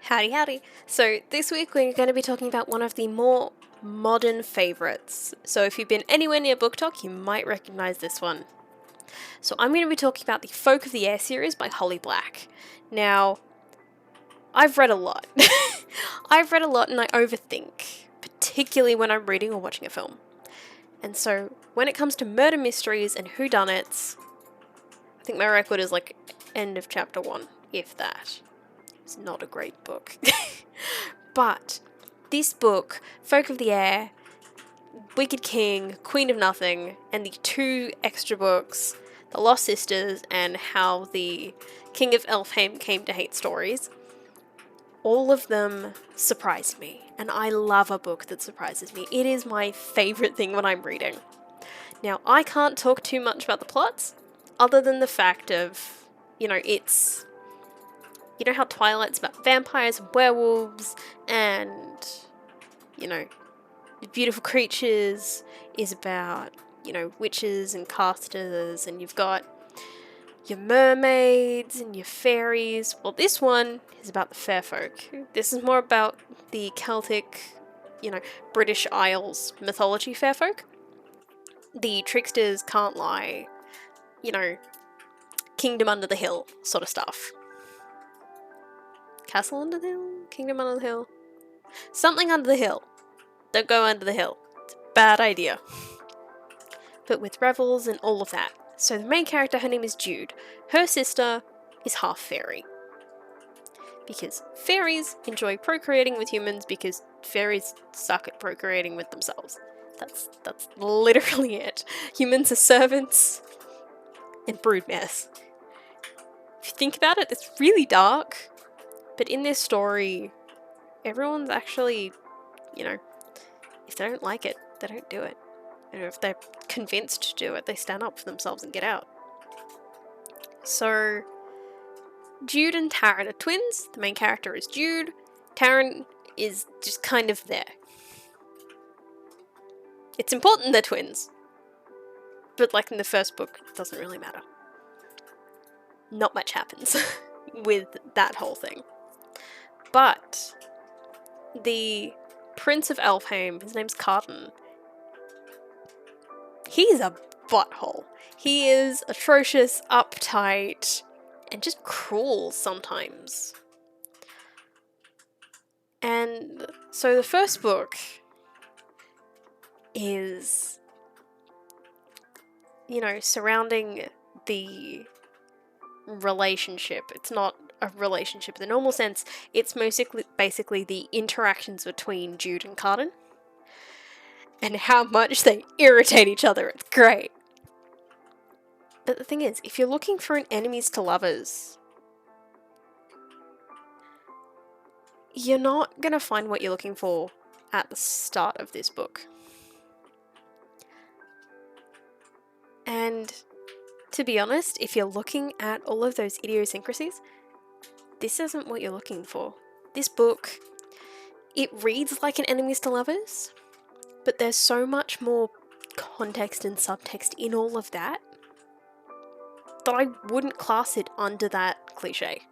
Howdy, howdy. So, this week we're going to be talking about one of the more modern favourites. So, if you've been anywhere near Book Talk, you might recognise this one. So, I'm going to be talking about the Folk of the Air series by Holly Black. Now, I've read a lot. I've read a lot and I overthink, particularly when I'm reading or watching a film. And so, when it comes to murder mysteries and whodunits, I think my record is like end of chapter 1, if that. It's not a great book. But this book, Folk of the Air, Wicked King, Queen of Nothing, and the 2 extra books, The Lost Sisters and How the King of Elfheim Came to Hate Stories, all of them surprised me. And I love a book that surprises me. It is my favourite thing when I'm reading. Now, I can't talk too much about the plots, other than the fact of, it's... You know how Twilight's about vampires and werewolves and, beautiful creatures is about, witches and casters, and you've got your mermaids and your fairies. Well, this one is about the fair folk. This is more about the Celtic, British Isles mythology fair folk. The tricksters can't lie, kingdom under the hill sort of stuff. Castle under the hill? Kingdom under the hill? Something under the hill. Don't go under the hill. It's a bad idea. But with revels and all of that. So the main character, her name is Jude. Her sister is half fairy. Because fairies enjoy procreating with humans because fairies suck at procreating with themselves. That's literally it. Humans are servants and broodmares. If you think about it, it's really dark. But in this story, everyone's actually, if they don't like it, they don't do it. And if they're convinced to do it, they stand up for themselves and get out. So, Jude and Taryn are twins. The main character is Jude. Taryn is just kind of there. It's important they're twins. But like in the first book, it doesn't really matter. Not much happens with that whole thing. But the Prince of Elfheim, his name's Carden, he's a butthole. He is atrocious, uptight, and just cruel sometimes. And so the first book is, surrounding the relationship. It's not a relationship in the normal sense. It's basically the interactions between Jude and Carden and how much they irritate each other. It's great. But the thing is, if you're looking for an enemies to lovers, you're not gonna find what you're looking for at the start of this book. And to be honest, if you're looking at all of those idiosyncrasies, this isn't what you're looking for. This book, it reads like an enemies to lovers, but there's so much more context and subtext in all of that I wouldn't class it under that cliche.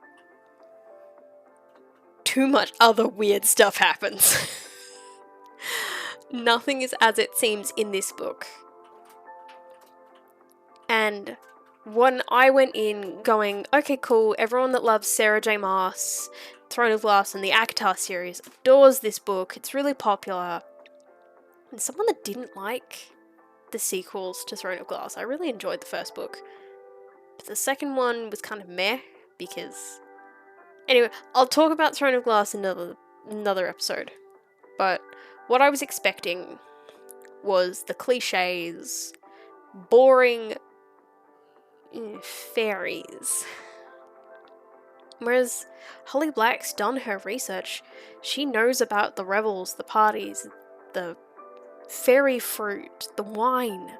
Too much other weird stuff happens. Nothing is as it seems in this book. And when I went in going, okay, cool, everyone that loves Sarah J. Maas, Throne of Glass, and the ACOTAR series adores this book. It's really popular. And someone that didn't like the sequels to Throne of Glass, I really enjoyed the first book. But the second one was kind of meh, because... Anyway, I'll talk about Throne of Glass in another episode. But what I was expecting was the cliches, boring fairies. Whereas Holly Black's done her research. She knows about the revels, the parties, the fairy fruit, the wine,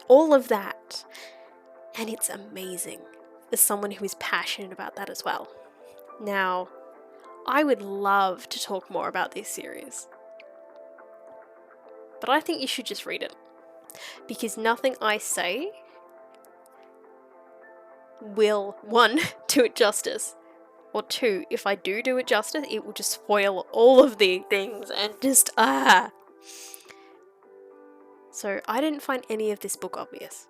all of that. And it's amazing as someone who is passionate about that as well. Now, I would love to talk more about this series, but I think you should just read it, because nothing I say will, one, do it justice, or 2, if I do it justice, it will just spoil all of the things and just So I didn't find any of this book obvious.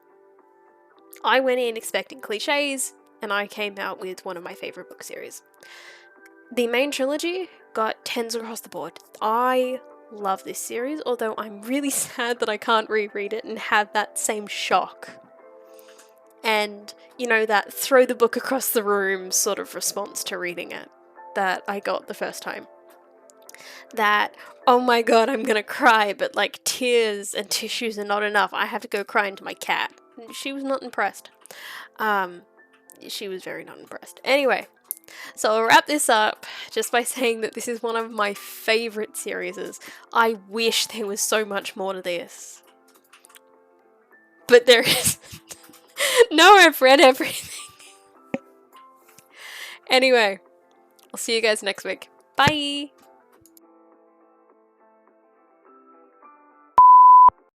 I went in expecting cliches, and I came out with one of my favourite book series. The main trilogy got 10s across the board. I love this series, although I'm really sad that I can't reread it and have that same shock. And, you know, that throw the book across the room sort of response to reading it that I got the first time. That, oh my god, I'm gonna cry, but like tears and tissues are not enough. I have to go cry into my cat. She was not impressed. She was very not impressed. Anyway, so I'll wrap this up just by saying that this is one of my favourite series. I wish there was so much more to this. But there is. No, I've read everything. Anyway, I'll see you guys next week. Bye!